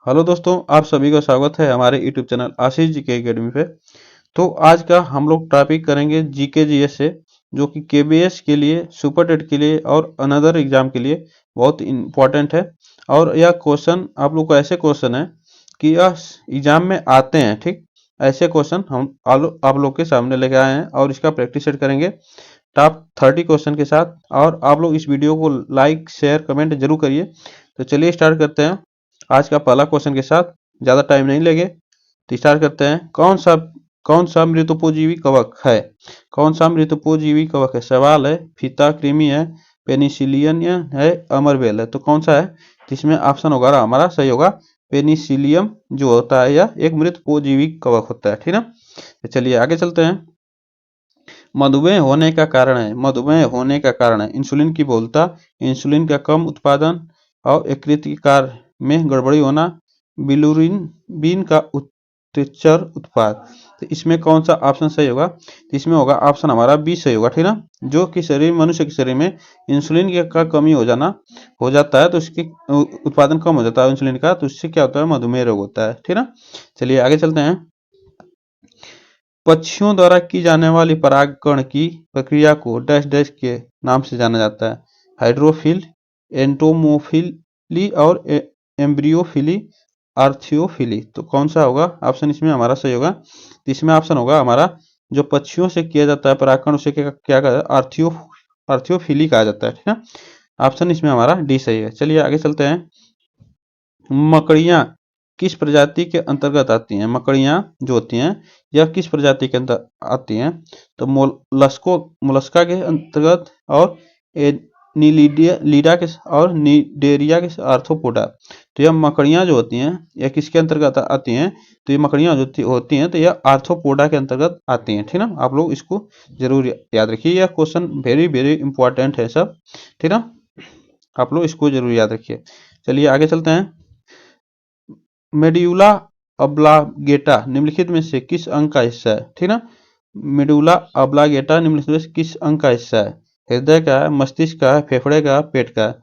Hello दोस्तों, आप सभी का स्वागत है हमारे यूट्यूब चैनल आशीष जी के अकेडमी पे। तो आज का हम लोग टॉपिक करेंगे जीके जीएस से, जो कि केबीएस के लिए, सुपर टेट के लिए और अनदर एग्जाम के लिए बहुत इम्पोर्टेंट है। और यह क्वेश्चन आप लोग को ऐसे क्वेश्चन है कि यह एग्जाम में आते हैं। ठीक, ऐसे क्वेश्चन हम आप लोग के सामने लेके आए हैं और इसका प्रैक्टिस सेट करेंगे टॉप 30 क्वेश्चन के साथ। और आप लोग इस वीडियो को लाइक शेयर कमेंट जरूर करिए। तो चलिए स्टार्ट करते हैं आज का पहला क्वेश्चन के साथ। ज़्यादा टाइम नहीं लगे तो स्टार्ट करते हैं। कौन सा मृतोपजीवी कवक है? कौन सा मृतोपजीवी कवक है? सवाल है। फीता, कृमि है, पेनिसिलियन है, अमरबेल है। तो कौन सा है? इसमें ऑप्शन होगा हमारा सही होगा पेनिसिलियम जो होता है यह एक मृतोपजीवी कवक होता है। ठीक ना। तो चलिए आगे चलते हैं। मधुमेह होने का कारण है। मधुमेह होने का कारण है इंसुलिन की बहुलता, इंसुलिन का कम उत्पादन और यकृत कार्य में गड़बड़ी होना, बिलिरुबिन का उच्चतर उत्पाद। तो इसमें कौन सा ऑप्शन सही होगा? तो इसमें होगा ऑप्शन हमारा बी सही होगा। ठीक ना। जो कि मनुष्य के शरीर में इंसुलिन का कमी हो जाता है तो उसके उत्पादन कम हो जाता है इंसुलिन का, तो उससे क्या होता है? मधुमेह रोग होता है। ठीक ना। चलिए आगे चलते हैं। पक्षियों द्वारा की जाने वाली परागकण की प्रक्रिया को डैश डैश के नाम से जाना जाता है। हाइड्रोफिल, एंटोमोफिली और एम्ब्रियोफिली, आर्थियोफिली। तो कौन सा होगा ऑप्शन इसमें हमारा सही होगा? तो इसमें ऑप्शन होगा हमारा जो पक्षियों से किया जाता है परागकण उसे क्या कहा जाता है? आर्थियोफिली कहा जाता है। ठीक है। ऑप्शन इसमें हमारा डी सही है। चलिए आगे चलते हैं। मकड़ियाँ किस प्रजाति के अंतर्गत आती हैं? मकड़ियाँ जो होती हैं यह किस प्रजाति के अंदर आती हैं? तो मोलस्का के अंतर्गत और लीडा के और निडेरिया के आर्थ्रोपोडा। तो यह मकड़ियाँ जो होती हैं यह किसके अंतर्गत आती हैं? तो ये मकड़ियाँ जो होती हैं तो यह आर्थ्रोपोडा के अंतर्गत आती हैं। ठीक ना। आप लोग इसको जरूर याद रखिए, यह क्वेश्चन वेरी वेरी इंपॉर्टेंट है सब। ठीक ना। आप लोग इसको जरूर याद रखिए। चलिए आगे चलते हैं। मेड्यूला ऑब्लांगेटा निम्नलिखित में से किस अंग का हिस्सा है? ठीक ना। मेडुला ऑब्लांगेटा निम्नलिखित में से किस अंग का हिस्सा है? हृदय का है, मस्तिष्क का है, फेफड़े का, पेट का है।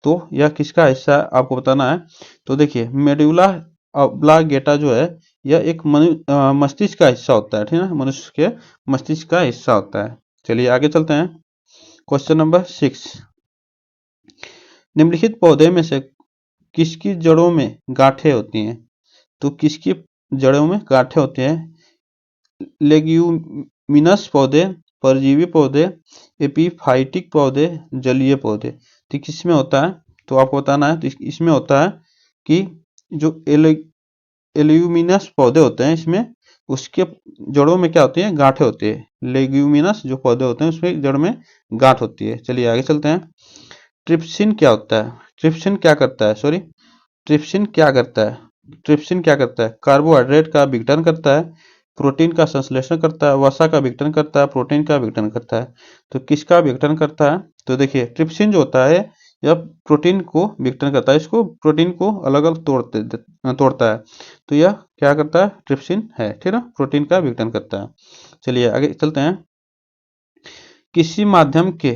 तो यह किसका हिस्सा है आपको बताना है। तो देखिए मेडुला ऑब्लांगेटा जो है यह एक मस्तिष्क का हिस्सा होता है। ठीक है, मनुष्य के मस्तिष्क का हिस्सा होता है। चलिए आगे चलते हैं। Question number 6। निम्नलिखित पौधे में से किसकी जड़ों में गांठें होती हैं? तो किसकी जड़ों में गांठें होती हैं? लेग्यूमिनस पौधे, परजीवी पौधे, एपीफाइटिक पौधे, जलीय पौधे। तो किसमें होता है? तो आपको बताना है। तो इसमें होता है कि जो एल्यूमिनस पौधे होते हैं इसमें उसके जड़ों में क्या होती है? गांठें होती है। लेग्यूमिनस जो पौधे होते हैं उसमें जड़ में गांठ होती है। चलिए आगे चलते हैं। ट्रिप्सिन क्या होता है? ट्रिप्सिन क्या करता है? सॉरी, ट्रिप्सिन क्या करता है? ट्रिप्सिन क्या करता है? कार्बोहाइड्रेट का विघटन करता है, प्रोटीन का संश्लेषण करता है, वसा का विघटन करता है, प्रोटीन का विघटन करता है। तो किसका विघटन करता है? तो देखिए ट्रिप्सिन जो होता है यह प्रोटीन को विघटन करता है, इसको प्रोटीन को अलग अलग तोड़ता है। तो यह क्या करता है? ट्रिप्सिन है। ठीक है, प्रोटीन का विघटन करता है। चलिए आगे चलते हैं। किसी माध्यम के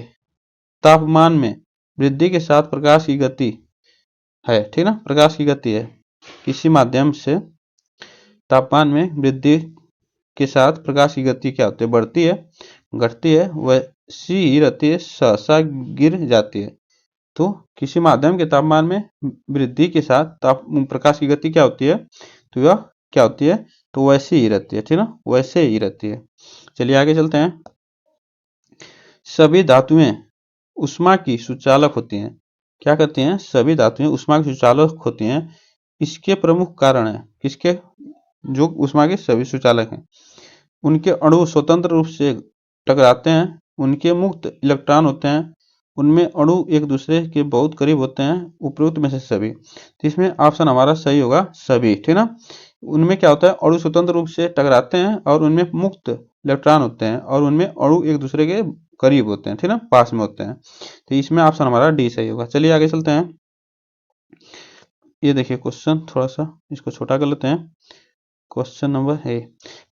तापमान में वृद्धि के साथ प्रकाश की गति है। ठीक ना, प्रकाश की गति है। किसी माध्यम से तापमान में वृद्धि के साथ प्रकाश की गति क्या होती है? बढ़ती है, घटती है, वैसी ही रहती है, सहसा गिर जाती है। तो किसी माध्यम के तापमान में वृद्धि के साथ प्रकाश की गति क्या होती है? तो यह क्या होती है? तो वैसी ही रहती है। ठीक ना, वैसे ही रहती है। चलिए आगे चलते हैं। सभी धातुएं ऊष्मा की सुचालक होती हैं। क्या कहते हैं? सभी धातुएं ऊष्मा की सुचालक होती हैं। इसके प्रमुख कारण है किसके? जो ऊष्मा के सभी सुचालक हैं उनके अणु स्वतंत्र रूप से टकराते हैं, उनके मुक्त इलेक्ट्रॉन होते हैं, उनमें अणु एक दूसरे के बहुत करीब होते हैं, उपरोक्त में से सभी। तो इसमें ऑप्शन हमारा सही होगा सभी। ठीक ना। उनमें क्या होता है? अणु स्वतंत्र रूप से टकराते हैं और उनमें मुक्त इलेक्ट्रॉन होते हैं और उनमें अणु एक दूसरे के करीब होते हैं। ठीक ना, पास में होते हैं। तो इसमें ऑप्शन हमारा डी सही होगा। चलिए आगे चलते हैं। ये देखिए क्वेश्चन, थोड़ा सा इसको छोटा कर लेते हैं। क्वेश्चन नंबर है,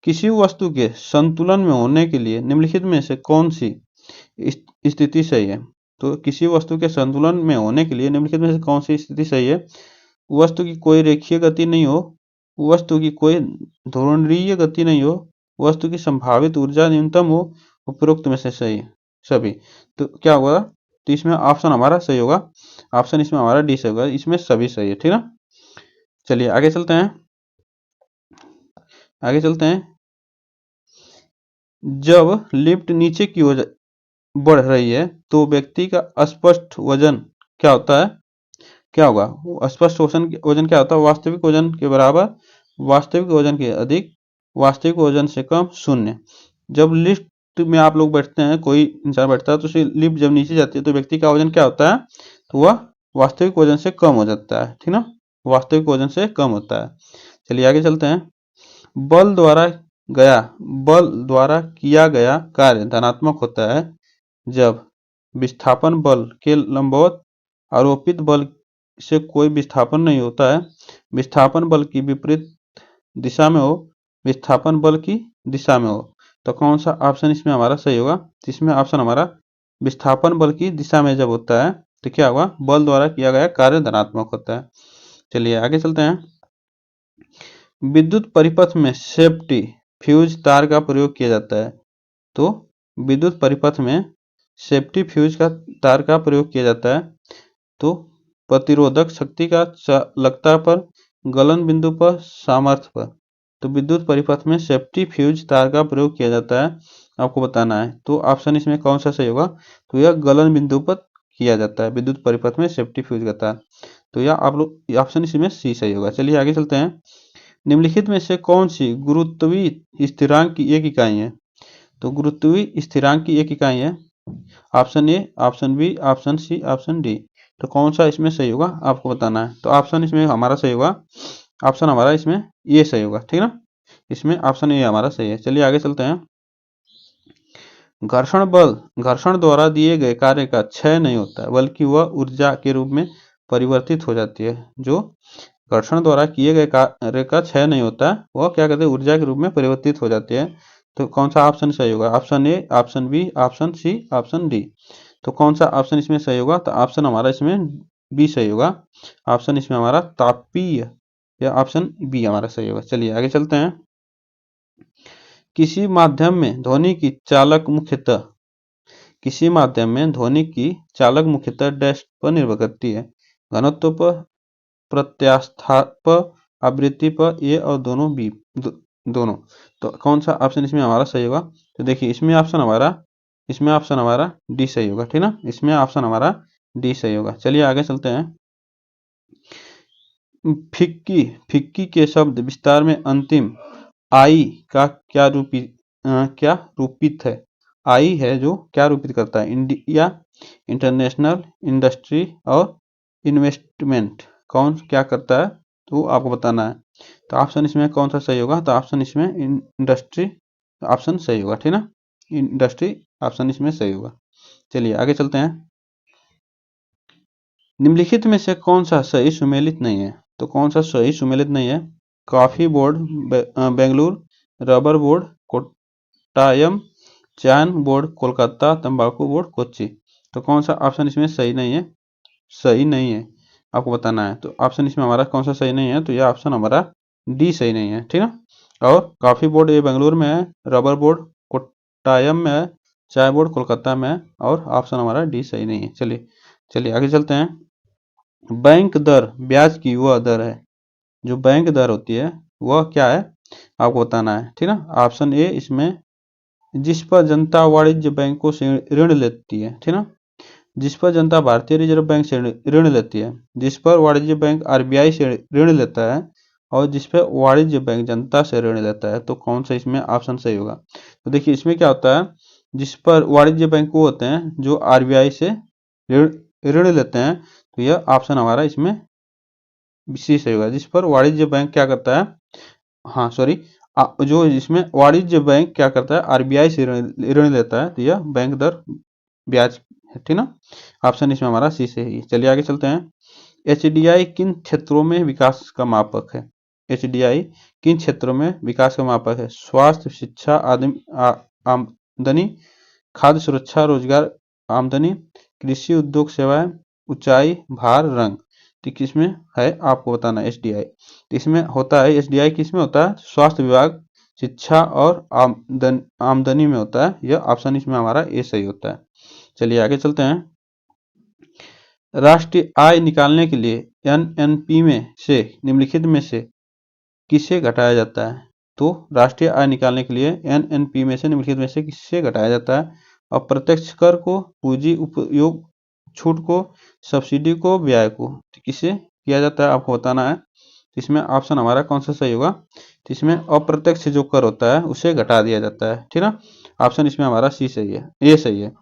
किसी वस्तु के संतुलन में होने के लिए निम्नलिखित में से कौन सी स्थिति सही है? तो किसी वस्तु के संतुलन में होने के लिए निम्नलिखित में से कौन सी स्थिति सही है? वस्तु की कोई रेखीय गति नहीं हो, वस्तु की कोई ध्रुवीय गति नहीं हो, वस्तु की संभावित ऊर्जा न्यूनतम हो, उपरोक्त में से सही सभी। तो क्या होगा, तो इसमें ऑप्शन हमारा सही होगा, ऑप्शन इसमें हमारा डी सही होगा, इसमें सभी सही है, ठीक ना। चलिए आगे चलते हैं, आगे चलते हैं। जब लिफ्ट नीचे की ओर बढ़ रही है तो व्यक्ति का स्पष्ट वजन क्या होता है, क्या होगा, स्पष्ट वजन क्या होता है, वास्तविक वजन के बराबर, वास्तविक वजन के अधिक, वास्तविक वजन से कम, शून्य। जब लिफ्ट में आप लोग बैठते हैं, कोई इंसान बैठता है, तो लिफ्ट जब नीचे जाती है तो व्यक्ति का वजन क्या होता है, तो वह वास्तविक वजन से कम हो जाता है, ठीक ना, वास्तविक वजन से कम होता है। चलिए आगे चलते हैं। बल द्वारा गया बल द्वारा किया गया कार्य धनात्मक होता है जब विस्थापन बल के लंबवत आरोपित बल से कोई विस्थापन नहीं होता है, विस्थापन बल की विपरीत दिशा में हो, विस्थापन बल की दिशा में हो। तो कौन सा ऑप्शन इसमें हमारा सही होगा, इसमें ऑप्शन हमारा विस्थापन बल की दिशा में जब होता है तो क्या होगा, बल द्वारा किया गया कार्य धनात्मक होता है। चलिए आगे चलते हैं। विद्युत परिपथ में सेफ्टी फ्यूज तार का प्रयोग किया जाता है। तो विद्युत परिपथ में सेफ्टी फ्यूज का तार का प्रयोग किया जाता है। तो प्रतिरोधक शक्ति का चालकता पर, गलन बिंदु पर, सामर्थ्य पर। तो विद्युत परिपथ में सेफ्टी फ्यूज तार का प्रयोग किया जाता है, आपको बताना है। तो ऑप्शन इसमें कौन सा सही होगा, तो यह गलन बिंदु पर किया जाता है विद्युत परिपथ में सेफ्टी फ्यूज का तार। तो यह आप लोग ऑप्शन इसमें सी सही होगा। चलिए आगे चलते हैं। निम्नलिखित में से कौन सी गुरुत्वीय स्थिरांक की एक इकाई है। तो गुरुत्वीय स्थिरांक की एक इकाई है, option A, option B, option C, option D. तो कौन सा इसमें सही होगा आपको बताना है। तो ऑप्शन इसमें हमारा सही होगा, ऑप्शन हमारा इसमें ये सही होगा, ठीक ना, इसमें ऑप्शन ए हमारा सही है। चलिए आगे चलते हैं। घर्षण बल घर्षण द्वारा दिए गए कार्य का क्षय नहीं होता है, बल्कि वह ऊर्जा के रूप में परिवर्तित हो जाती है। जो घर्षण द्वारा किए गए कार्य का क्षय नहीं होता है, वह क्या कहते हैं, ऊर्जा के रूप में परिवर्तित हो जाती है। तो कौन सा ऑप्शन सही होगा, option A, option B, option C, option D. तो कौन सा ऑप्शन इसमें सही होगा, तो ऑप्शन हमारा इसमें बी सही होगा, ऑप्शन इसमें हमारा तापीय, या ऑप्शन बी हमारा सही होगा। चलिए आगे चलते हैं। किसी माध्यम में ध्वनि की चालक मुख्यतः किसी माध्यम में ध्वनि की चालक मुख्यतः डैश पर निर्भर करती है, घनत्व पर, प्रत्यास्था पर, आवृत्ति पर, ए और दोनों बी दोनों। तो कौन सा ऑप्शन इसमें हमारा सही होगा, तो देखिए इसमें ऑप्शन हमारा डी सही होगा, ठीक ना, इसमें ऑप्शन हमारा डी सही होगा। चलिए आगे चलते हैं। फिक्की फिक्की के शब्द विस्तार में अंतिम आई का क्या रूपित है, आई है जो क्या रूपित करता है, इंडिया, इंटरनेशनल, इंडस्ट्री और इन्वेस्टमेंट, कौन क्या करता है, तो आपको बताना है। तो ऑप्शन इसमें कौन सा सही होगा, तो ऑप्शन इसमें इंडस्ट्री ऑप्शन सही होगा, ठीक ना, इंडस्ट्री ऑप्शन इसमें सही होगा। चलिए आगे चलते हैं। निम्नलिखित में से कौन सा सही सुमेलित नहीं है, तो कौन सा सही सुमेलित नहीं है, coffee board Bengaluru, rubber board Kottayam, चैन बोर्ड कोलकाता, तंबाकू बोर्ड कोच्चि। तो कौन सा ऑप्शन इसमें सही नहीं है, सही नहीं है, आपको बताना है। तो ऑप्शन इसमें हमारा कौन सा सही नहीं है, तो यह ऑप्शन हमारा डी सही नहीं है, ठीक ना। और कॉफी बोर्ड ये बेंगलुरु में है, रबर बोर्ड कोट्टायम में है, चाय बोर्ड कोलकाता में है, और ऑप्शन हमारा डी सही नहीं है। चलिए आगे चलते हैं। बैंक दर ब्याज की वह दर है, जो बैंक दर होती है वह क्या है, आपको बताना है, ठीक ना। ऑप्शन ए इसमें जिस पर जनता वाणिज्य बैंकों से ऋण लेती है, ठीक ना, जिस पर जनता भारतीय रिजर्व बैंक से ऋण लेती है, जिस पर वाणिज्य बैंक आरबीआई से ऋण लेता है, और जिस पर वाणिज्य बैंक जनता से ऋण लेता है। तो कौन सा इसमें ऑप्शन सही होगा, तो देखिए इसमें क्या होता है, जिस पर वाणिज्य बैंक वो होते हैं जो आरबीआई से ऋण लेते हैं, तो यह ऑप्शन हमारा इसमें सी सही होगा, जिस पर वाणिज्य बैंक क्या करता है, हाँ सॉरी, जो इसमें वाणिज्य बैंक क्या करता है, आरबीआई से ऋण लेता है, तो यह बैंक दर ब्याज है, ठीक ना, ऑप्शन इसमें हमारा सी से ही। चलिए आगे चलते हैं। एचडीआई किन क्षेत्रों में विकास का मापक है, एचडीआई किन क्षेत्रों में विकास का मापक है, स्वास्थ्य, शिक्षा, आमदनी, खाद्य सुरक्षा, रोजगार, आमदनी, कृषि, उद्योग, सेवाएं, ऊंचाई, भार, रंग। तो किसमें है आपको बताना है एसडीआई। तो इसमें होता है एसडीआई, किसमें होता है? स्वास्थ्य विभाग, शिक्षा और आमदनी में होता है। यह ऑप्शन इसमें हमारा ए सही होता है। चलिए आगे चलते हैं। राष्ट्रीय आय निकालने के लिए एनएनपी में से निम्नलिखित में से किसे घटाया जाता है? तो राष्ट्रीय आय निकालने के लिए एनएनपी में से निम्नलिखित में से किससे घटाया जाता है? अप्रत्यक्ष कर को, पूंजी उपयोग छूट को, सब्सिडी को, ब्याज को। तो किससे किया जाता है आपको बताना है। इसमें ऑप्शन हमारा कौन सा सही होगा? तो इसमें अप्रत्यक्ष जो कर होता है उसे घटा दिया जाता है, ठीक ना। ऑप्शन इसमें हमारा सी सही है, ए सही है।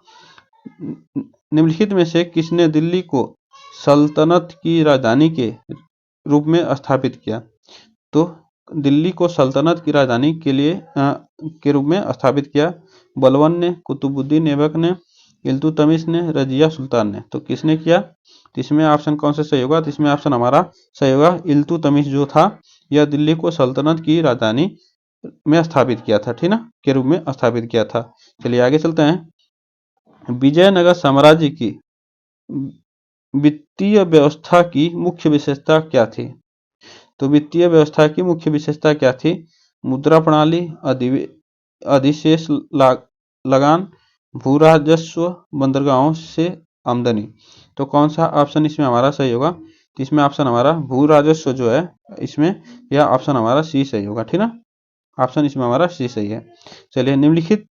निम्नलिखित में से किसने दिल्ली को सल्तनत की राजधानी के रूप में स्थापित किया? तो दिल्ली को सल्तनत की राजधानी के रूप में स्थापित किया। बलबन ने, कुतुबुद्दीन ऐबक ने, इल्तुतमिश ने, रजिया सुल्तान ने। तो किसने किया? तो इसमें ऑप्शन कौन सा सही होगा? तो इसमें ऑप्शन हमारा सही होगा, इल्तुतमिश जो था यह दिल्ली को सल्तनत की राजधानी में स्थापित किया था, ठीक ना, के रूप में स्थापित किया था। चलिए आगे चलते हैं। विजयनगर साम्राज्य की वित्तीय व्यवस्था की मुख्य विशेषता क्या थी? तो वित्तीय व्यवस्था की मुख्य विशेषता क्या थी? मुद्रा प्रणाली, अधिशेष लगान, भू राजस्व, बंदरगाहों से आमदनी। तो कौन सा ऑप्शन इसमें हमारा सही होगा? तो इसमें ऑप्शन हमारा भू राजस्व जो है इसमें, यह ऑप्शन हमारा सी सही होगा, ठीक ना। ऑप्शन इसमें हमारा सी सही है। चलिए, निम्नलिखित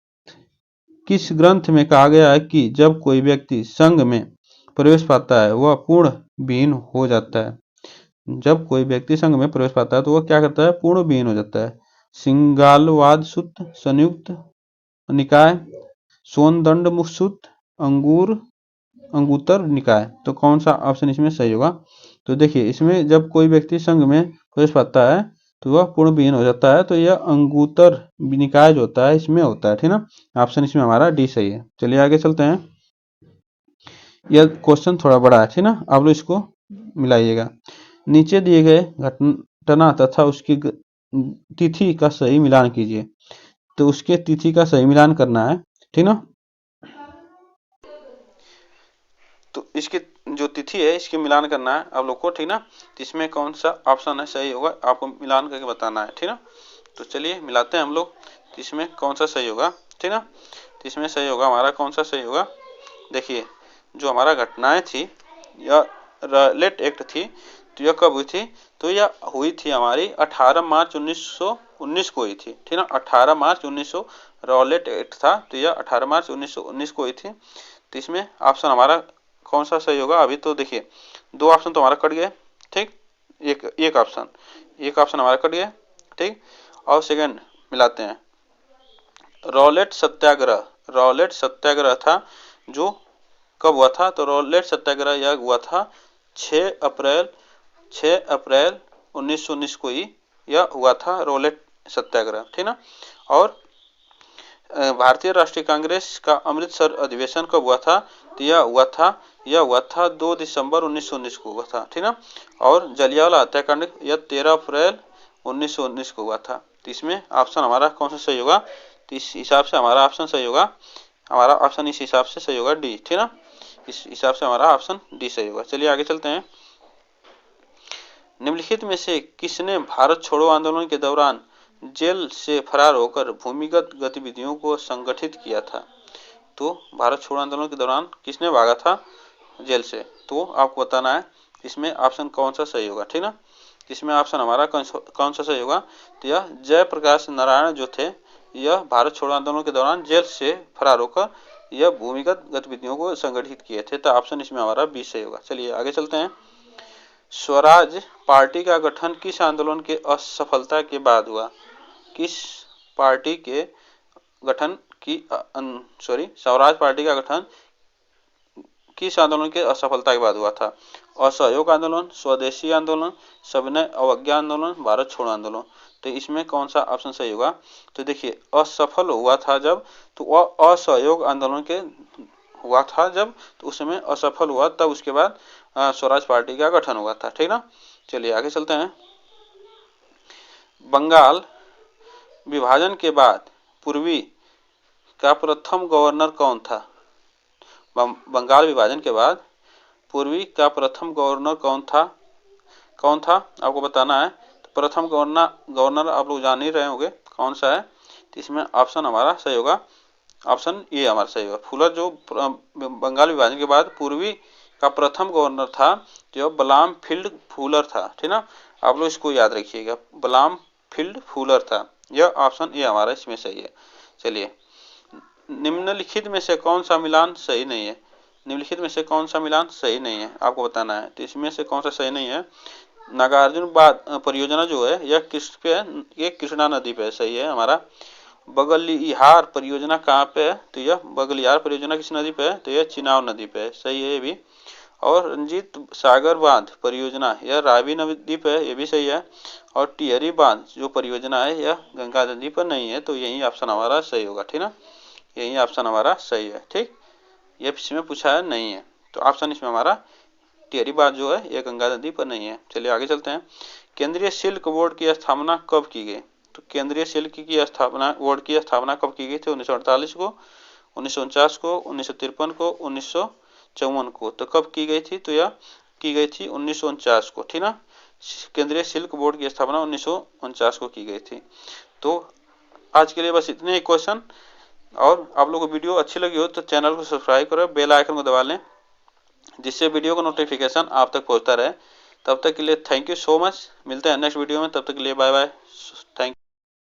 किस ग्रंथ में कहा गया है कि जब कोई व्यक्ति संघ में प्रवेश पाता है वह पूर्ण विहीन हो जाता है? जब कोई व्यक्ति संघ में प्रवेश पाता है तो वह क्या करता है? पूर्ण विहीन हो जाता है। सिंगालवाद सूत्र, संयुक्त निकाय, सोनदंड मुख सूत्र, अंगुतर निकाय। तो कौन सा ऑप्शन इसमें सही होगा? तो देखिए, इसमें जब कोई व्यक्ति संघ में प्रवेश पाता है तो वह पूर्ण विहीन हो जाता है। तो यह अंगुतर निकाय जो होता है इसमें होता है, ठीक ना। ऑप्शन इसमें हमारा डी सही है। चलिए आगे चलते हैं। यह क्वेश्चन थोड़ा बड़ा है, ठीक ना, आप लोग इसको मिलाइएगा। नीचे दिए गए घटना तथा उसकी तिथि का सही मिलान कीजिए। तो उसके तिथि का सही मिलान करना है, ठीक ना। तो इसकी जो तिथि है इसके मिलान करना है आप लोग को, ठीक ना। तो इसमें कौन सा ऑप्शन है सही होगा आपको मिलान करके बताना है, ठीक ना। तो चलिए मिलाते हैं हम लोग। तो इसमें कौन सा सही होगा, ठीक ना। तो इसमें सही होगा हमारा कौन सा सही होगा? देखिए, जो हमारा घटनाएं थी यह रॉलेट एक्ट थी, तो यह कब हुई थी? तो यह हुई थी हमारी 18 मार्च 1919 को हुई थी, ठीक ना। 18 मार्च 1900 रॉलेट एक्ट था, तो यह 18 मार्च 1919 को हुई थी। तो इसमें ऑप्शन हमारा कौन सा सही होगा? अभी तो देखिए, दो ऑप्शन तो हमारा कट गए, ठीक। एक ऑप्शन हमारा कट गया, ठीक। और सेकंड मिलाते हैं। रॉलेट सत्याग्रह था जो कब हुआ था? तो रॉलेट सत्याग्रह यह हुआ था 6 अप्रैल 1919 को ही यह हुआ था रॉलेट सत्याग्रह, ठीक ना। और भारतीय राष्ट्रीय कांग्रेस का अमृतसर अधिवेशन कब हुआ था? तो यह हुआ था 2 दिसंबर 1919 को हुआ था, ठीक ना। और जलियांवाला हत्याकांड यह 13 अप्रैल 1919 को हुआ था। तो इसमें ऑप्शन हमारा कौन सा सही होगा? तो इस हिसाब से हमारा ऑप्शन सही होगा, हमारा ऑप्शन इस हिसाब से सही होगा डी, ठीक ना। इस हिसाब से हमारा ऑप्शन डी सही होगा। चलिए आगे चलते हैं। निम्नलिखित में से किसने भारत छोड़ो आंदोलन के दौरान जेल से फरार होकर भूमिगत गतिविधियों को संगठित किया था? तो भारत छोड़ो आंदोलन के दौरान किसने भागा था जेल से? तो आपको बताना है इसमें ऑप्शन कौन सा सही होगा, ठीक ना। इसमें ऑप्शन हमारा कौन सा सही होगा? तो यह जयप्रकाश नारायण जो थे यह भारत छोड़ो आंदोलन के दौरान जेल से फरार होकर यह भूमिगत गतिविधियों को संगठित किए थे। तो ऑप्शन इसमें हमारा बी सही होगा। चलिए आगे चलते हैं। स्वराज पार्टी का गठन किस आंदोलन के असफलता के बाद हुआ? किस पार्टी के गठन की स्वराज पार्टी का गठन किस आंदोलन के असफलता के बाद हुआ था? असहयोग आंदोलन, स्वदेशी आंदोलन, सविनय अवज्ञा आंदोलन, भारत छोड़ो आंदोलन। तो इसमें कौन सा ऑप्शन सही होगा? तो देखिए, असफल हुआ था जब, तो वह असहयोग आंदोलन के हुआ था जब, तो उसमें असफल हुआ तब उसके बाद स्वराज पार्टी का गठन हुआ था, ठीक ना। चलिए आगे चलते हैं। बंगाल विभाजन के बाद पूर्वी का प्रथम गवर्नर कौन था? बंगाल विभाजन के बाद पूर्वी का प्रथम गवर्नर कौन था? कौन था आपको बताना है। तो प्रथम गवर्नर आप लोग जान ही रहे होंगे कौन सा है। तो इसमें ऑप्शन हमारा सही होगा, ऑप्शन ए हमारा सही होगा। फुलर जो बंगाल विभाजन के बाद पूर्वी का प्रथम गवर्नर था जो बलाम फील्ड फुलर था, ठीक ना। आप लोग इसको याद रखिएगा, बलाम फील्ड फुलर था। यह ऑप्शन ए हमारा इसमें सही है। चलिए, निम्नलिखित में से कौन सा मिलान सही नहीं है। निम्नलिखित में से कौन सा मिलान सही नहीं है आपको बताना है। तो इसमें से कौन सा सही नहीं है। नागार्जुन परियोजना जो है यह किस पे, ये कृष्णा नदी पे सही है हमारा। बगलियार परियोजना कहाँ पे है, तो यह बगलियार परियोजना किस नदी पे है, तो यह चिनाब नदी पे है, सही है ये भी। और रंजीत सागर बांध परियोजना यह रावी नदी पे है, ये भी सही है। और टिहरी बांध जो परियोजना है यह गंगा नदी पर नहीं है, तो यही ऑप्शन हमारा सही होगा, ठीक ना। यही ऑप्शन हमारा सही है, ठीक। ये इसमें पूछा है नहीं है, तो ऑप्शन इसमें हमारा टिहरी बांध जो है ये गंगा नदी पर नहीं है। चलिए आगे चलते हैं। केंद्रीय सिल्क बोर्ड की स्थापना कब की गई। तो केंद्रीय सिल्क की स्थापना बोर्ड की स्थापना कब की गई थी, 1948 को, 1949 को, 1953 को, 1954 को। तो कब की गई थी, तो यह की गई थी 1949 को, ठीक ना। केंद्रीय सिल्क बोर्ड की स्थापना 1949 को की गई थी। तो आज के लिए बस इतने ही क्वेश्चन। और आप लोगों को वीडियो अच्छी लगी हो तो चैनल को सब्सक्राइब करो, बेल आइकन को दबा लें, जिससे वीडियो का नोटिफिकेशन आप तक पहुंचता रहे। तब तक के लिए थैंक यू सो मच। मिलते हैं नेक्स्ट वीडियो में, तब तक के लिए बाय बाय, थैंक